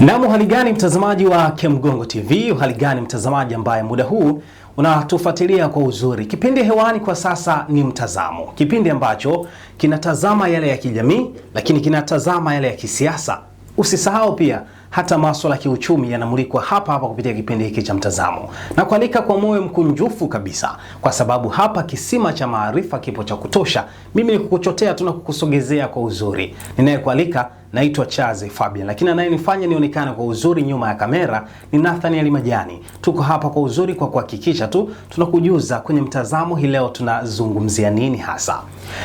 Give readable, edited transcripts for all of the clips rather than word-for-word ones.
Naam, hali gani mtazamaji wa Kemgongo TV, hali gani mtazamaji ambaye muda huu unatufuatilia kwa uzuri. Kipindi hewani kwa sasa ni Mtazamo. Kipindi ambacho kinatazama yale ya kijamii, lakini kinatazama yale ya kisiasa. Usisahau pia hata masuala ya kiuchumi yanamulikwa hapa kupitia kipindi hiki cha Mtazamo. Na kualika kwa moyo mkunjufu kabisa, kwa sababu hapa kisima cha maarifa kipo cha kutosha. Mimi ni kukuchotea tu na kukusogezea kwa uzuri. Ninayekualika naitwa Chaze Fabian, lakini anayenifanya nionekane kwa uzuri nyuma ya kamera ni Nathaniel Majani. Tuko hapa kwa uzuri kwa kuhakikisha tu tunakujuza kwenye Mtazamo hii leo tunazungumzia nini hasa.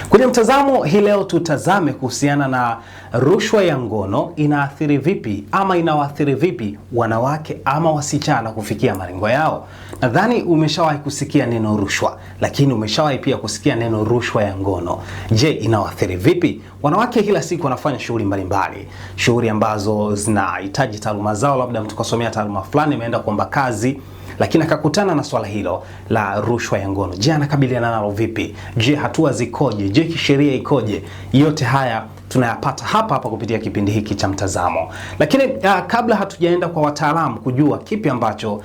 Kwenye Mtazamo hii leo tutazame kuhusiana na rushwa ya ngono inaathiri vipi ama inawaathiri vipi wanawake ama wasichana kufikia malengo yao. Nadhani umeshawahi kusikia neno rushwa, lakini umeshawahi pia kusikia neno rushwa ya ngono. Je, inawaathiri vipi? Wanawake kila siku wanafanya shughuli mbalimbali, shughuli ambazo zinahitaji taaluma zao, labda mtu kasomea taaluma fulani, ameenda kuomba kazi, lakini akakutana na swala hilo la rushwa ya ngono. Je, anakabiliana nalo vipi? Je, hatua zikoje? Je, kisheria ikoje? Yote haya tunayapata hapa kupitia kipindi hiki cha Mtazamo. Lakini kabla hatujaenda kwa wataalamu kujua kipi ambacho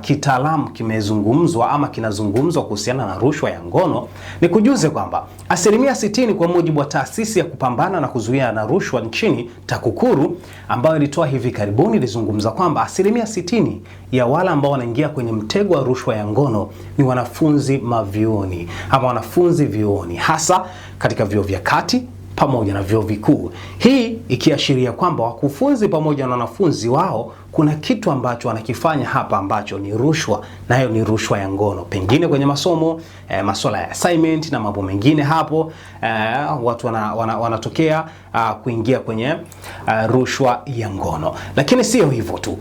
kitaalamu kimezungumzwa ama kinazungumzwa kuhusiana na rushwa ya ngono, ni kujuze kwamba 60% kwa mujibu wa taasisi ya kupambana na kuzuia na rushwa nchini TAKUKURU, ambayo ilitoa hivi karibuni, ilizungumza kwamba 60% ya wale ambao wanaingia kwenye mtego wa rushwa ya ngono ni wanafunzi mavyuoni ama wanafunzi vyuoni, hasa katika vyuo vya kati pamoja na vyuo vikuu. Hii ikiashiria kwamba wakufunzi pamoja na wanafunzi wao kuna kitu ambacho wanakifanya hapa ambacho ni rushwa, nayo ni rushwa ya ngono. Pengine kwenye masomo, masuala ya assignment na mambo mengine hapo, watu wanatokea kuingia kwenye rushwa ya ngono. Lakini sio hivyo tu.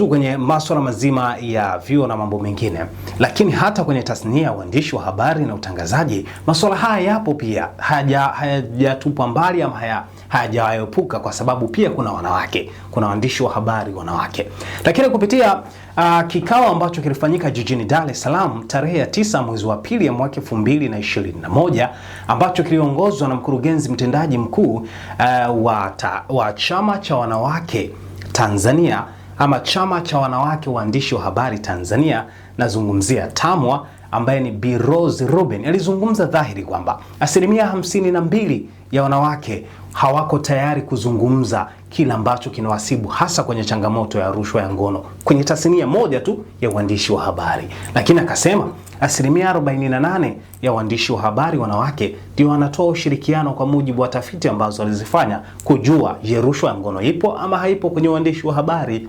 Kwenye masuala mazima ya vyuo na mambo mengine, lakini hata kwenye tasnia ya uandishi wa habari na utangazaji, masuala haya yapo pia, hayajatupwa mbali ama hayajaepuka, kwa sababu pia kuna wanawake, kuna waandishi wa habari wanawake. Lakini kupitia kikao ambacho kilifanyika jijini Dar es Salaam tarehe ya 9 mwezi wa pili ya mwaka 2021, ambacho kiliongozwa na mkurugenzi mtendaji mkuu wa chama cha wanawake Tanzania ama chama cha wanawake waandishi wa habari Tanzania, nazungumzia TAMWA, ambaye ni Bi Rose Ruben, alizungumza dhahiri kwamba 52% ya wanawake hawako tayari kuzungumza kila ambacho kinawasibu, hasa kwenye changamoto ya rushwa ya ngono kwenye tasnia moja tu ya uandishi wa habari. Lakini akasema 48% ya waandishi wa habari wanawake ndio wanatoa ushirikiano kwa mujibu wa tafiti ambazo walizifanya kujua je, rushwa ya ngono ipo ama haipo kwenye uandishi wa habari.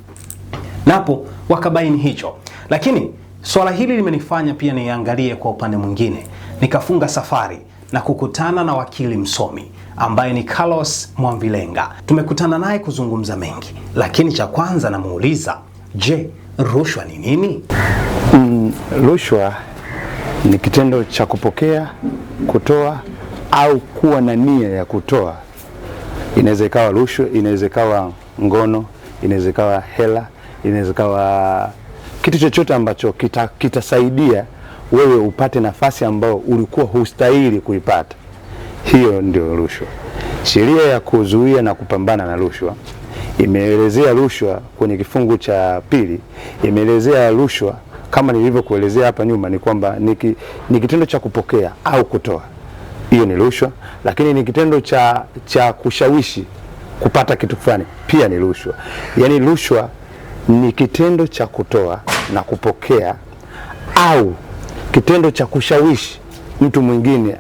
Napo wakabaini hicho. Lakini swala hili limenifanya pia niangalie kwa upande mwingine. Nikafunga safari na kukutana na wakili msomi ambaye ni Carlos Mwamvilenga. Tumekutana naye kuzungumza mengi, lakini cha kwanza namuuliza, je, rushwa ni nini? Rushwa ni kitendo cha kupokea, kutoa au kuwa na nia ya kutoa. Inaweza ikawa rushwa, inaweza ikawa ngono, inaweza ikawa hela, inaweza ikawa kitu chochote ambacho kitasaidia wewe upate nafasi ambayo ulikuwa hustahili kuipata. Hiyo ndio rushwa. Sheria ya kuzuia na kupambana na rushwa imeelezea rushwa kwenye kifungu cha 2, imeelezea rushwa kama nilivyokuelezea hapa nyuma, ni kwamba ni kitendo cha kupokea au kutoa. Hiyo ni rushwa. Lakini ni kitendo cha kushawishi kupata kitu fulani, pia ni rushwa. Yaani rushwa ni kitendo cha kutoa na kupokea, au kitendo cha kushawishi mtu mwingine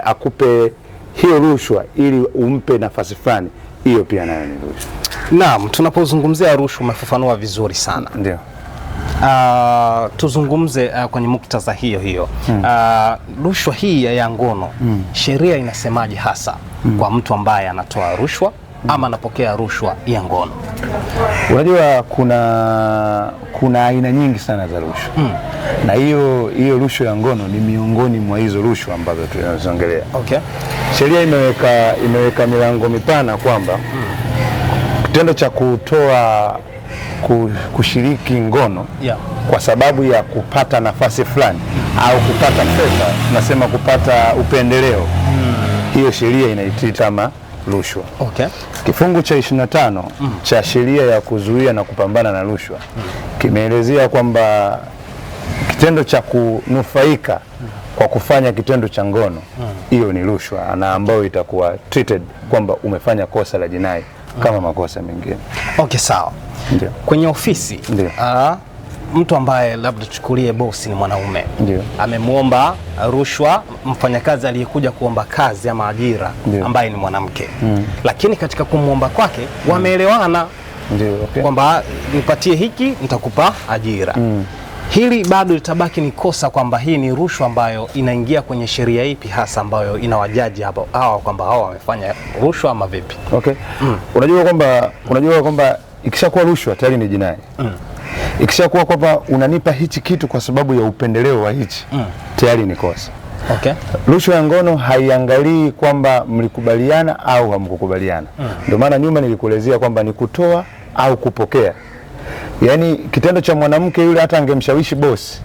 akupe hiyo rushwa ili umpe nafasi fulani. Hiyo pia nayo ni rushwa. Naam, tunapozungumzia rushwa umefafanua vizuri sana. Ndio. Tuzungumze kwenye muktadha hiyo. Rushwa hii ya ngono, sheria inasemaje hasa kwa mtu ambaye anatoa rushwa ama anapokea rushwa ya ngono? Unajua kuna aina nyingi sana za rushwa. Na hiyo rushwa ya ngono ni miongoni mwa hizo rushwa ambazo tunazongelea. Okay. Sheria imeweka milango mipana kwamba kitendo cha kushiriki ngono kwa sababu ya kupata nafasi fulani au kupata pesa, tunasema kupata upendeleo, hiyo sheria inaitwa rushwa. Okay. Kifungu cha 25 cha sheria ya kuzuia na kupambana na rushwa kimeelezea kwamba kitendo cha kunufaika kwa kufanya kitendo cha ngono hiyo ni rushwa, na ambayo itakuwa treated kwamba umefanya kosa la jinai kama makosa mengine. Okay, sawa. Ndio. Kwenye ofisi mtu ambaye labda tuchukulie bosi ni mwanaume, amemwomba rushwa mfanyakazi aliyekuja kuomba kazi ama ajira ambaye ni mwanamke, lakini katika kumwomba kwake wameelewana kwamba nipatie hiki nitakupa ajira. Hili bado litabaki ni kosa, kwamba hii ni rushwa ambayo inaingia kwenye sheria ipi hasa ambayo inawajaji hawa kwamba hawa wamefanya rushwa ama vipi? Okay. Unajua kwamba ikishakuwa rushwa tayari ni jinai. Ikishakuwa kwamba unanipa hichi kitu kwa sababu ya upendeleo wa hichi tayari ni kosa. Okay. Rushwa ya ngono haiangalii kwamba mlikubaliana au hamkukubaliana. Ndio maana nyuma nilikuelezea kwamba ni kutoa au kupokea. Yaani kitendo cha mwanamke yule hata angemshawishi bosi,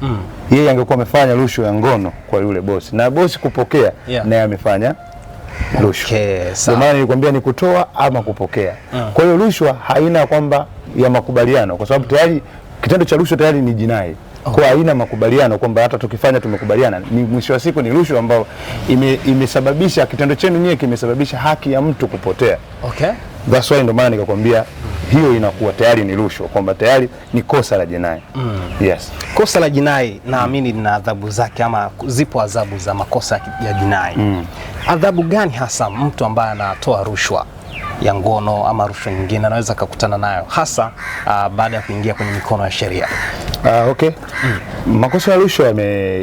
yeye angekuwa amefanya rushwa ya ngono kwa yule bosi, na bosi kupokea naye amefanya rushwa. Ndio maana nilikwambia ni kutoa ama kupokea. Kwa hiyo rushwa haina kwamba ya makubaliano, kwa sababu tayari kitendo cha rushwa tayari ni jinai. Kwa haina makubaliano kwamba hata tukifanya tumekubaliana, ni mwisho wa siku ni rushwa ambayo imesababisha kitendo chenu nyewe kimesababisha haki ya mtu kupotea. Okay. That's why ndio maana nikakwambia hiyo inakuwa tayari ni rushwa, kwamba tayari ni kosa la jinai. Yes. Kosa la jinai naamini lina adhabu zake, ama zipo adhabu za makosa ya jinai. Adhabu gani hasa mtu ambaye anatoa rushwa ya ngono ama rushwa nyingine anaweza kukutana nayo hasa baada ya kuingia kwenye mikono ya sheria? Okay. Makosa ya rushwa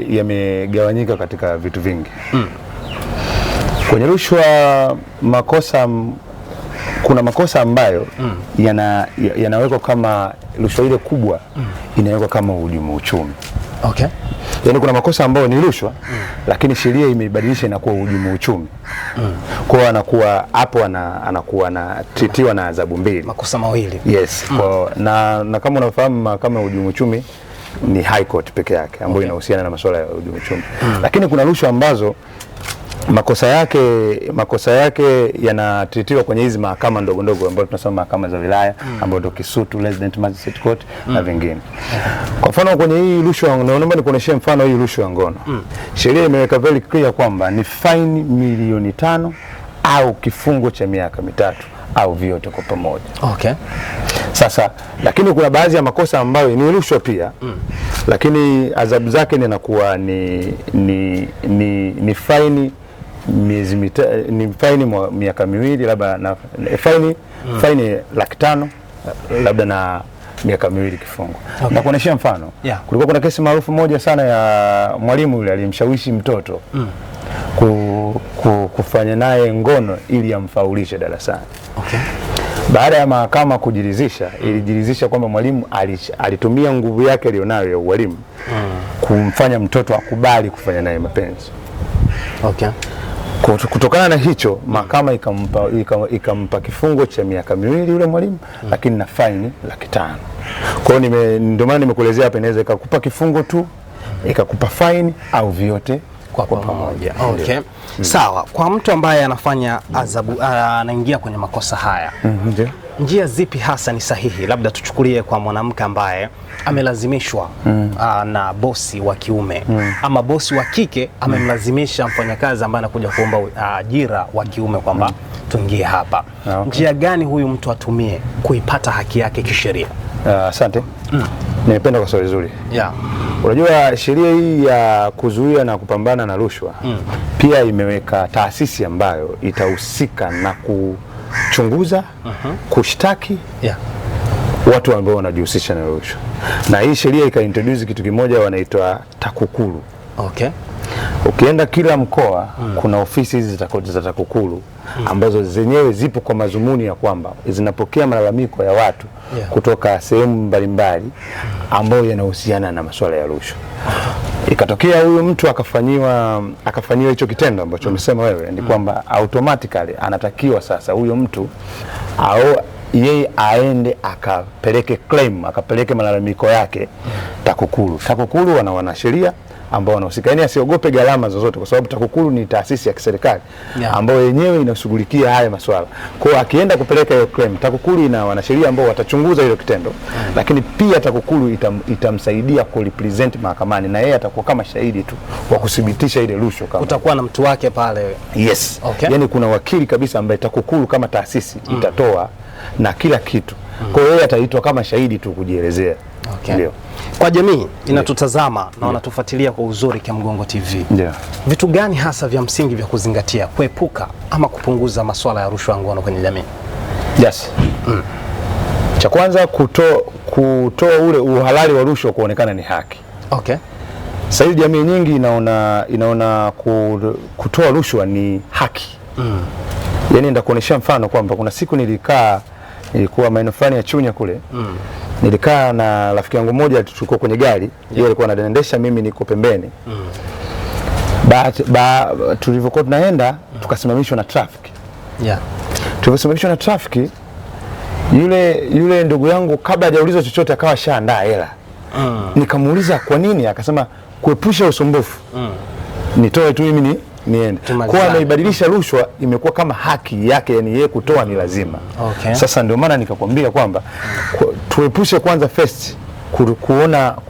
yamegawanyika katika vitu vingi. Kwenye rushwa kuna makosa ambayo yanawekwa kama rushwa ile kubwa inawekwa kama uhujumu uchumi. Okay. Yaani kuna makosa ambayo ni rushwa lakini sheria imeibadilisha inakuwa uhujumu uchumi. Kwa hiyo anakuwa hapo anakuwa anatitiwa na adhabu mbili. Makosa mawili. Yes. Kwa na kama unafahamu kama uhujumu uchumi ni high court peke yake ambayo inahusiana na masuala ya uhujumu uchumi. Lakini kuna rushwa ambazo makosa yake yanatitiwa kwenye hizi mahakama ndogo ndogo ambazo tunasema mahakama za wilaya ambazo ndio Kisutu Resident Magistrate Court na vingine. Kwa mfano kwenye hii rushwa, naomba nikuoneshe mfano hii rushwa ya ngono. Sheria imeweka very clear kwamba ni fine milioni 5 au kifungo cha miaka 3 au vyote kwa pamoja. Okay. Sasa lakini kuna baadhi ya makosa ambayo ni rushwa pia lakini adhabu zake inakuwa ni fine ni faini miaka 2 labda na faini 500,000 labda na miaka 2 kifungo. Okay. Na kuoneshia mfano, kulikuwa kuna kesi maarufu moja sana ya mwalimu yule aliyemshawishi mtoto kufanya naye ngono ili amfaulishe darasani. Okay. Baada ya mahakama ilijiridhisha kwamba mwalimu alitumia nguvu yake alionayo ya ualimu kumfanya mtoto akubali kufanya naye mapenzi. Okay. Kutokana na hicho mahakama ikampa kifungo cha miaka 2 yule mwalimu lakini na faini 500,000. Kwa hiyo ndio maana nimekuelezea hapa, inaweza ikakupa kifungo tu, ikakupa faini au vyote kwa pamoja. Okay. Sawa. Kwa mtu ambaye anafanya anaingia kwenye makosa haya, njia zipi hasa ni sahihi? Labda tuchukulie kwa mwanamke ambaye amelazimishwa na bosi wa kiume ama bosi wa kike amemlazimisha mfanyakazi ambaye anakuja kuomba ajira wa kiume kwamba tuingie hapa. Okay. Njia gani huyu mtu atumie kuipata haki yake kisheria? Asante. Nimependa kwa swali zuri. Unajua sheria hii ya kuzuia na kupambana na rushwa pia imeweka taasisi ambayo itahusika na kuchunguza, kushtaki watu ambao wanajihusisha na rushwa. Na hii sheria ikaintroduce kitu kimoja wanaitwa TAKUKURU. Okay. Ukienda kila mkoa kuna ofisi hizi za TAKUKURU ambazo zenyewe zipo kwa madhumuni ya kwamba zinapokea malalamiko ya watu kutoka sehemu mbalimbali ambayo yanahusiana na masuala ya rushwa. Ikatokea huyu mtu akafanyiwa hicho kitendo ambacho umesema wewe, ni kwamba automatically anatakiwa sasa huyo mtu yeye aende akapeleke claim, akapeleke malalamiko yake TAKUKURU. TAKUKURU wana sheria ambao wanahusika. Yaani asiogope gharama zozote, kwa sababu TAKUKURU ni taasisi ya kiserikali ambayo yenyewe inashughulikia haya masuala. Kwa hiyo akienda kupeleka hiyo claim, TAKUKURU ina wanasheria ambao watachunguza hilo kitendo, lakini pia TAKUKURU itamsaidia kurepresent mahakamani, na yeye atakuwa kama shahidi tu wa kuthibitisha ile rushwa. Kama utakuwa na mtu wake pale. Yes. Okay. Yaani kuna wakili kabisa ambaye TAKUKURU kama taasisi itatoa na kila kitu. Kwa hiyo yeye ataitwa kama shahidi tu kujielezea. Okay. Ndio. Kwa jamii inatutazama na wanatufuatilia kwa uzuri Kemgongo TV. Ndio. Vitu gani hasa vya msingi vya kuzingatia kuepuka ama kupunguza masuala ya rushwa ya ngono kwenye jamii? Yes. Cha kwanza kutoa ule uhalali wa rushwa kuonekana ni haki. Okay. Sasa hivi jamii nyingi inaona kutoa rushwa ni haki. Yaani nitakuonesha mfano kwamba kuna siku nilikuwa maeneo fulani ya Chunya kule. Nilikaa na rafiki yangu mmoja, tulikuwa kwenye gari, yeye alikuwa anaendesha, mimi niko pembeni. Tulivyokuwa tunaenda tukasimamishwa na traffic. Tulivyosimamishwa na traffic, yule ndugu yangu kabla hajauliza chochote akawa shaandaa hela. Nikamuuliza kwa nini, akasema kuepusha usumbufu. Nitoe tu mimi niende. Kwa anaibadilisha rushwa imekuwa kama haki yake, yani yeye kutoa ni lazima. Okay. Sasa ndio maana nikakwambia kwamba tuepushe kwanza first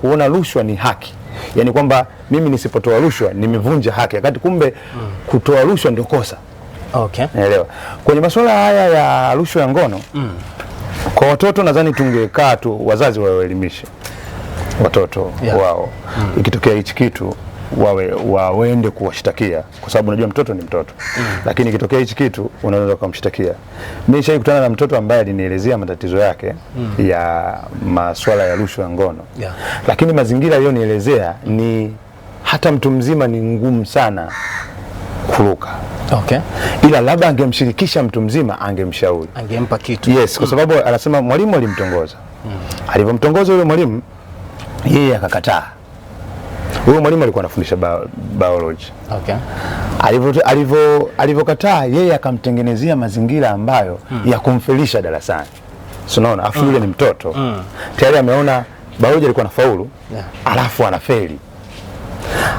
kuona rushwa ni haki. Yani kwamba mimi nisipotoa rushwa nimevunja haki, wakati kumbe kutoa rushwa ndio kosa. Okay. Naelewa. Kwenye masuala haya ya rushwa ya ngono, kwa watoto nadhani tungekaa tu wazazi waelimishe watoto wao. Ikitokea hichi kitu waende kuwashtakia, kwa sababu unajua mtoto ni mtoto. Lakini ikitokea hichi kitu unaweza kumshtakia. Mimi nishakutana na mtoto ambaye alinielezea matatizo yake ya masuala ya rushwa ya ngono. Lakini mazingira aliyonielezea ni hata mtu mzima ni ngumu sana kuruka. Okay. Ila labda angemshirikisha mtu mzima, angemshauri, angempa kitu. Yes, kwa sababu anasema mwalimu alimtongoza. Alivyomtongoza yule mwalimu, yeye akakataa. Huyo mwalimu alikuwa anafundisha biology. Okay. Alivyokataa, yeye akamtengenezea mazingira ambayo ya kumfelisha darasani. Unaona, afu yule ni mtoto. Tayari ameona biology alikuwa anafaulu, alafu anafeli.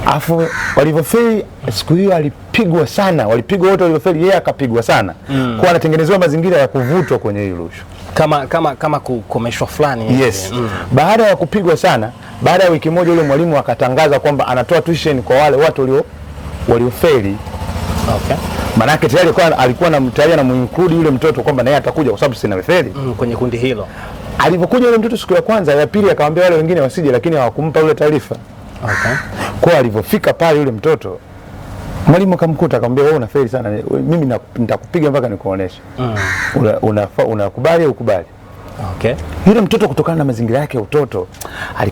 Afu walivyofeli siku hiyo alipigwa sana, walipigwa wote walivyofeli, yeye akapigwa sana. Kwa anatengenezewa mazingira ya kuvutwa kwenye hiyo rushwa. Kama kukomeshwa fulani. Yes. Baada ya kupigwa sana, baada ya wiki moja yule mwalimu akatangaza kwamba anatoa tuition kwa wale watu waliofeli. Okay. Maana yake tayari alikuwa anamuinclude yule mtoto kwamba naye atakuja kwa sababu sina mefeli kwenye kundi hilo. Alipokuja yule mtoto siku ya kwanza, ya pili akamwambia wale wengine wasije, lakini hawakumpa yule taarifa. Okay. Kwa alivyofika pale yule mtoto, mwalimu akamkuta akamwambia wewe unafeli sana, mimi nitakupiga mpaka nikuoneshe. Unakubali au ukubali? Okay. Yule mtoto kutokana na mazingira yake ya utoto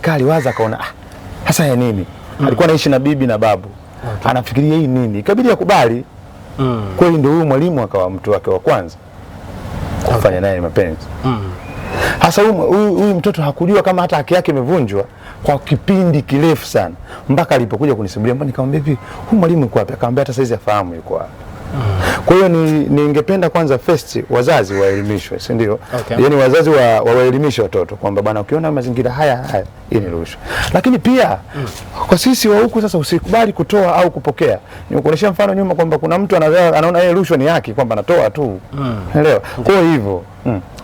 aliwaza akaona hasa ya nini? Alikuwa anaishi na bibi na babu. Okay. Anafikiria hii nini? Ikabidi akubali. Kwa hiyo ndio huyu mwalimu akawa mtu wake wa kwanza kufanya naye mapenzi. Hasa huyu mtoto hakujua kama hata haki yake imevunjwa kwa kipindi kirefu sana, mpaka alipokuja kunisimulia. Mbona nikamwambia hivi, huyu mwalimu yuko wapi? Akamwambia hata saizi afahamu yuko wapi. Kwa hiyo ningependa kwanza first wazazi waelimishwe, si ndio? Okay. Yaani wazazi waelimishe watoto kwamba bana, ukiona mazingira haya hii ni rushwa. Lakini pia kwa sisi wa huku sasa, usikubali kutoa au kupokea. Nimekuonyesha mfano nyuma kwamba kuna mtu anaona yeye rushwa ni haki, kwamba anatoa tu. Unaelewa? Kwa hivyo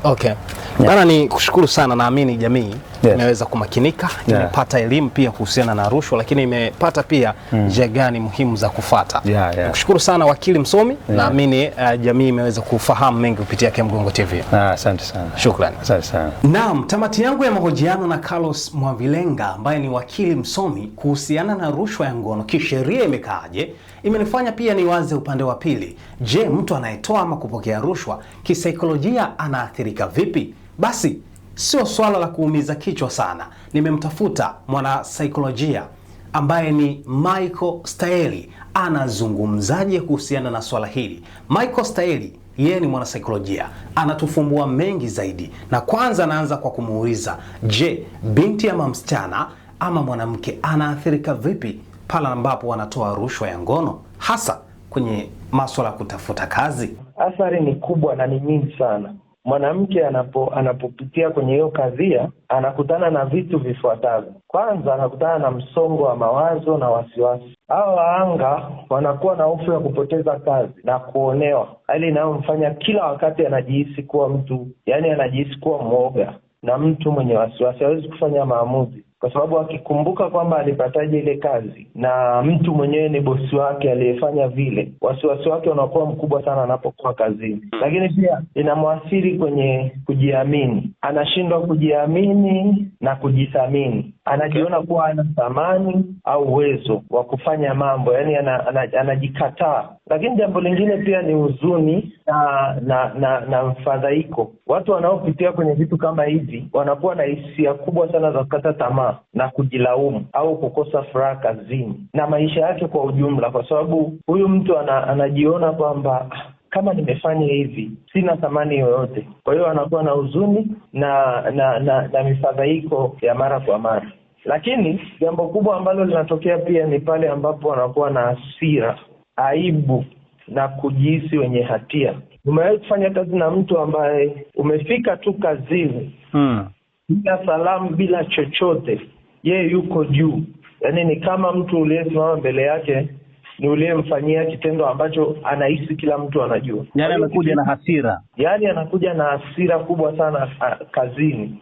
Okay. Bana, ni kushukuru sana, naamini jamii imeweza kumakinika, imepata elimu pia kuhusiana na rushwa, lakini imepata pia njia gani muhimu za kufuata. Kushukuru sana wakili msomi, naamini jamii imeweza kufahamu mengi kupitia Kemgongo TV. Asante sana. Shukrani. Asante sana. Naam, tamati yangu ya mahojiano na Carlos Mwavilenga ambaye ni wakili msomi kuhusiana na rushwa ya ngono kisheria imekaaje, imenifanya pia niwaze upande wa pili. Je, mtu anayetoa ama kupokea rushwa kisaikolojia anaathirika vipi? Basi sio swala la kuumiza kichwa sana. Nimemtafuta mwana saikolojia ambaye ni Michael Staeli. Anazungumzaje kuhusiana na swala hili? Michael Staeli yeye ni mwana saikolojia, anatufumbua mengi zaidi. Na kwanza anaanza kwa kumuuliza, je, binti ama msichana ama mwanamke anaathirika vipi pale ambapo wanatoa rushwa ya ngono, hasa kwenye masuala ya kutafuta kazi? Athari ni kubwa na ni nyingi sana. mwanamke anapopitia kwenye hiyo kadhia anakutana na vitu vifuatavyo. Kwanza anakutana na msongo wa mawazo na wasiwasi. Hao waanga wanakuwa na hofu ya kupoteza kazi na kuonewa, hali inayomfanya kila wakati anajihisi kuwa anajihisi kuwa mwoga na mtu mwenye wasiwasi, hawezi kufanya maamuzi kwa sababu akikumbuka kwamba alipataje ile kazi na mtu mwenyewe ni bosi wake aliyefanya vile, wasiwasi wake unakuwa mkubwa sana anapokuwa kazini. Lakini pia inamwathiri kwenye kujiamini, anashindwa kujiamini na kujithamini, anajiona kuwa hana thamani au uwezo wa kufanya mambo, yani anajikataa. Lakini jambo lingine pia ni huzuni na mfadhaiko. Watu wanaopitia kwenye vitu kama hivi wanakuwa na hisia kubwa sana za kukata tamaa na kujilaumu au kukosa furaha kazini na maisha yake kwa ujumla, kwa sababu huyu mtu anajiona kwamba kama nimefanya hivi sina thamani yoyote. Kwa hiyo anakuwa na huzuni na mifadhaiko ya mara kwa mara. Lakini jambo kubwa ambalo linatokea pia ni pale ambapo wanakuwa na hasira, aibu na kujihisi wenye hatia. Umewahi kufanya kazi na mtu ambaye umefika tu kazini bila salamu, bila chochote, yeye yuko juu, yaani ni kama mtu uliyesimama mbele yake ni uliyemfanyia kitendo ambacho anahisi kila mtu anajua. Yaani anakuja na hasira. Yaani anakuja na hasira kubwa sana kazini.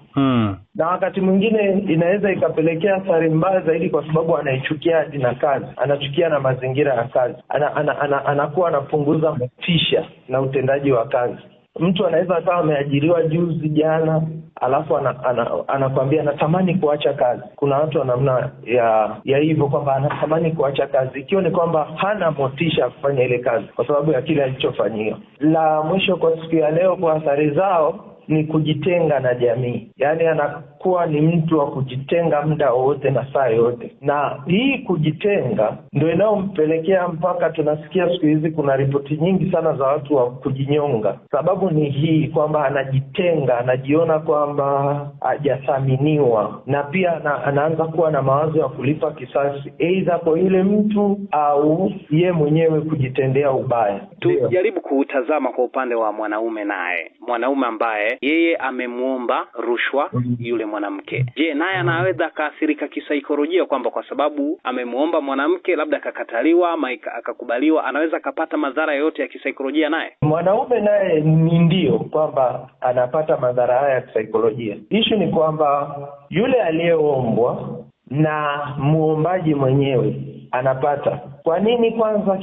Na wakati mwingine inaweza ikapelekea athari mbaya zaidi, kwa sababu anaichukia hadi na kazi, anachukia na mazingira ya kazi, anakuwa anapunguza motisha na utendaji wa kazi. Mtu anaweza akawa ameajiriwa juzi jana, alafu anakuambia natamani kuacha kazi. Kuna watu wa namna ya hivyo kwamba anatamani kuacha kazi, ikiwa ni kwamba hana motisha kufanya ile kazi kwa sababu ya kile alichofanyiwa. La mwisho kwa siku ya leo, kwa athari zao ni kujitenga na jamii. Yaani anakuwa ni mtu wa kujitenga muda wote na saa yote. Na hii kujitenga ndio inayompelekea mpaka tunasikia siku hizi kuna ripoti nyingi sana za watu wa kujinyonga. Sababu ni hii kwamba anajitenga, anajiona kwamba hajathaminiwa, na pia anaanza kuwa na mawazo ya kulipa kisasi aidha kwa yule mtu au ye mwenyewe kujitendea ubaya. Tujaribu kutazama kwa upande wa mwanaume, naye mwanaume ambaye yeye amemuomba rushwa yule mwanamke. Je, naye anaweza kaathirika kisaikolojia kwamba kwa sababu amemuomba mwanamke labda akakataliwa ama akakubaliwa, anaweza kapata madhara yote ya kisaikolojia naye? Mwanaume naye ni ndio kwamba anapata madhara haya ya kisaikolojia. Issue ni kwamba yule aliyeombwa na muombaji mwenyewe anapata. Kwa nini? Kwanza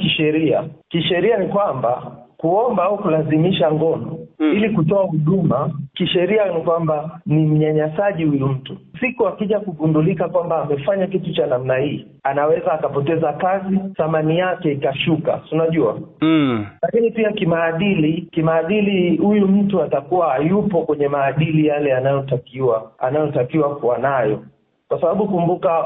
kisheria ni kwamba kuomba au kulazimisha ngono ili kutoa huduma, kisheria ni kwamba ni mnyanyasaji huyu mtu. Siku akija kugundulika kwamba amefanya kitu cha namna hii, anaweza akapoteza kazi, thamani yake ikashuka, unajua? Lakini pia kimaadili huyu mtu atakuwa hayupo kwenye maadili yale anayotakiwa kuwa nayo. Kwa sababu kumbuka,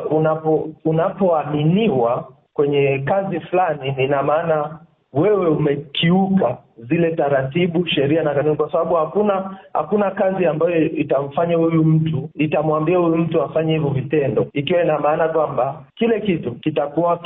unapoaminiwa kwenye kazi fulani, ina maana wewe umekiuka zile taratibu, sheria na kanuni, kwa sababu hakuna kazi ambayo itamwambia huyu mtu afanye hivyo vitendo, ikiwa ina maana kwamba kile kitu kitakuwa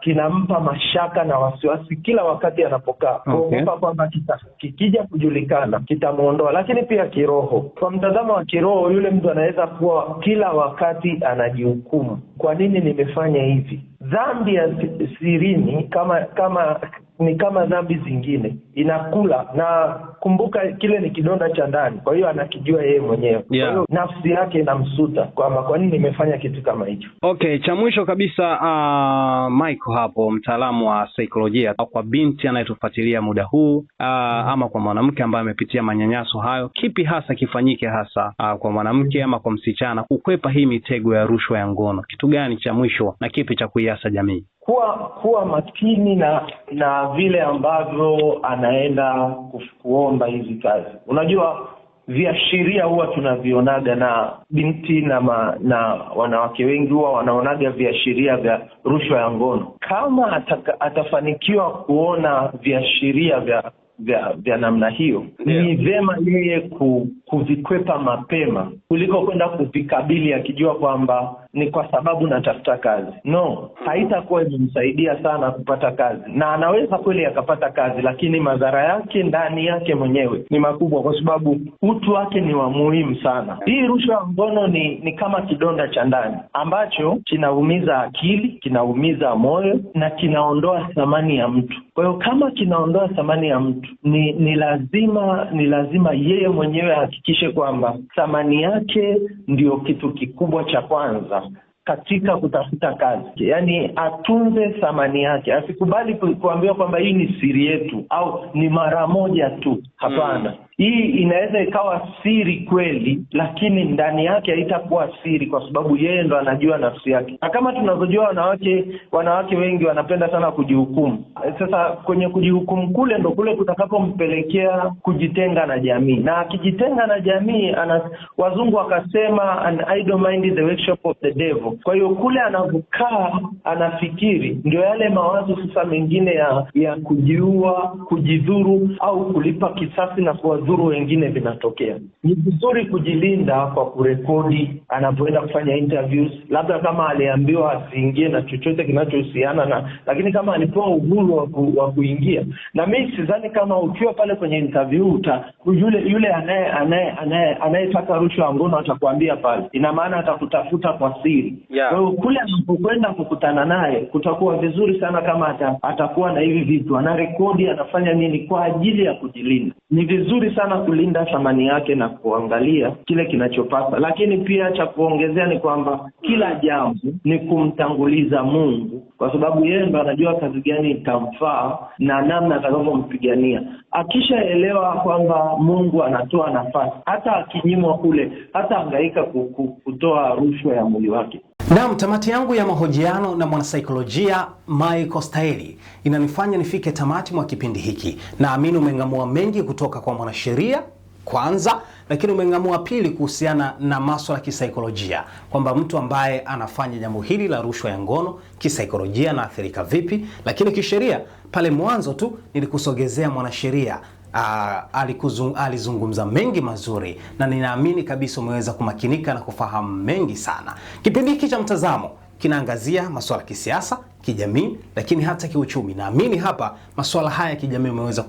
kinampa mashaka na wasiwasi kila wakati anapokaa, kuogopa kwamba kikija kujulikana kitamuondoa. Lakini pia kiroho, kwa mtazamo wa kiroho, yule mtu anaweza kuwa kila wakati anajihukumu, kwa nini nimefanya hivi? Dhambi ya sirini ni kama dhambi zingine, inakula, na kumbuka kile ni kidonda cha ndani, kwa hiyo anakijua yeye mwenyewe. Kwa hiyo nafsi yake inamsuta kwamba kwa nini nimefanya kitu kama hicho. Okay, cha mwisho kabisa, Michael hapo, mtaalamu wa saikolojia, kwa binti anayetufuatilia muda huu, ama kwa mwanamke ambaye amepitia manyanyaso hayo, kipi hasa kifanyike hasa kwa mwanamke ama kwa msichana kukwepa hii mitego ya rushwa ya ngono? Kitu gani cha mwisho na kipi cha kuiasa jamii? Kuwa makini na vile ambavyo anaenda kuomba hizi kazi. Unajua viashiria huwa tunavionaga, na binti na wanawake wengi huwa wanaonaga viashiria vya rushwa ya ngono. Kama atafanikiwa kuona viashiria vya namna hiyo, ni vema yeye kuvikwepa mapema kuliko kwenda kuvikabili akijua kwamba ni kwa sababu natafuta kazi. No, haitakuwa imemsaidia sana kupata kazi, na anaweza kweli akapata kazi, lakini madhara yake ndani yake mwenyewe ni makubwa, kwa sababu utu wake ni wa muhimu sana. Hii rushwa ya ngono ni kama kidonda cha ndani ambacho kinaumiza akili, kinaumiza moyo na kinaondoa thamani ya mtu. Kwa hiyo kama kinaondoa thamani ya mtu, ni lazima yeye mwenyewe ahakikishe kwamba thamani yake ndio kitu kikubwa cha kwanza katika kutafuta kazi. Yaani atunze thamani yake. Asikubali kuambiwa kwamba hii ni siri yetu au ni mara moja tu. Hapana. Hii inaweza ikawa siri kweli, lakini ndani yake haitakuwa siri, kwa sababu yeye ndo anajua nafsi yake. Na kama tunavyojua, wanawake wengi wanapenda sana kujihukumu. Sasa kwenye kujihukumu kule ndo kule kutakapompelekea kujitenga na jamii. Na akijitenga na jamii, wazungu wakasema an idle mind is the workshop of the devil. Kwa hiyo kule anavukaa anafikiri, ndio yale mawazo sasa mengine ya kujiua, kujidhuru au kulipa kisasi na kuwadhuru wengine vinatokea. Ni vizuri kujilinda kwa kurekodi anapoenda kufanya interviews, labda kama aliambiwa asiingie na chochote kinachohusiana lakini kama alipewa uhuru wa kuingia. Na mimi sidhani kama ukiwa pale kwenye interview yule anayetaka rushwa ya ngono atakwambia pale, ina maana atakutafuta kwa siri. Kwa hiyo kule anapokwenda kukutana naye, kutakuwa vizuri sana kama atakuwa na hivi vitu, anarekodi, anafanya nini kwa ajili ya kujilinda. Ni vizuri sana kulinda thamani yake na kuangalia kile kinachopasa. Lakini pia cha kuongezea ni kwamba kila jambo ni kumtanguliza Mungu, kwa sababu yeye ndo anajua kazi gani itamfaa na namna atakavyompigania. Akishaelewa kwamba Mungu anatoa nafasi, hata akinyimwa kule, hata hangaika kutoa rushwa ya mwili wake. Naam, tamati yangu ya mahojiano na mwanasaikolojia Michael Staeli inanifanya nifike tamati mwa kipindi hiki. Naamini umeng'amua mengi kutoka kwa mwanasheria kwanza, lakini umeng'amua pili kuhusiana na masuala ya kisaikolojia, kwamba mtu ambaye anafanya jambo hili la rushwa ya ngono kisaikolojia anaathirika vipi. Lakini kisheria, pale mwanzo tu nilikusogezea mwanasheria alizungumza mengi mazuri, na ninaamini kabisa umeweza kumakinika na kufahamu mengi sana. Kipindi hiki cha Mtazamo kinaangazia masuala ya kisiasa, kijamii, lakini hata kiuchumi. Naamini hapa masuala haya ya kijamii umeweza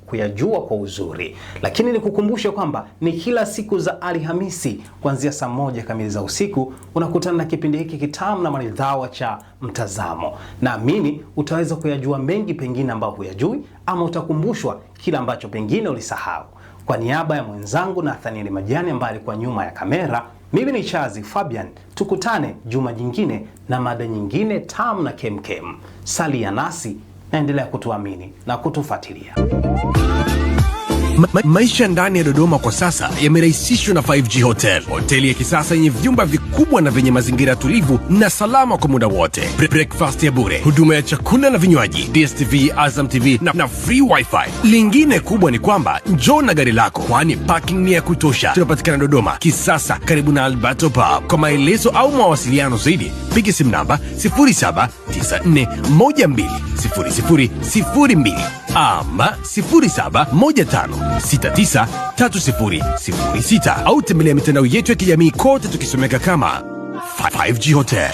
kuyajua kwa uzuri. Lakini nikukumbushe kwamba ni kila siku za Alhamisi kuanzia saa 1 kamili za usiku unakutana na kipindi hiki kitamu na maridhawa cha Mtazamo. Naamini utaweza kuyajua mengi pengine ambayo huyajui, ama utakumbushwa kila ambacho pengine ulisahau. Kwa niaba ya mwenzangu Nathaniel Majani ambaye alikuwa nyuma ya kamera, mimi ni Chazi Fabian. Tukutane juma jingine na mada nyingine tamu na kemkem. Salia nasi, naendelea kutuamini na kutufuatilia. Maisha ndani ya Dodoma kwa sasa yamerahisishwa na 5G Hotel. Hoteli ya kisasa yenye vyumba vikubwa na vyenye mazingira tulivu na salama kwa muda wote. Breakfast ya bure, huduma ya chakula na vinywaji, DSTV, Azam TV na free wifi. Lingine kubwa ni kwamba njoo na gari lako, kwani parking ni ya kutosha. Tunapatikana Dodoma Kisasa, karibu na Alberto Pub. Kwa maelezo au mawasiliano zaidi, piga simu namba 0794120002 ama 0715693006 au tembelea mitandao yetu ya kijamii kote tukisomeka kama 5G Hotel.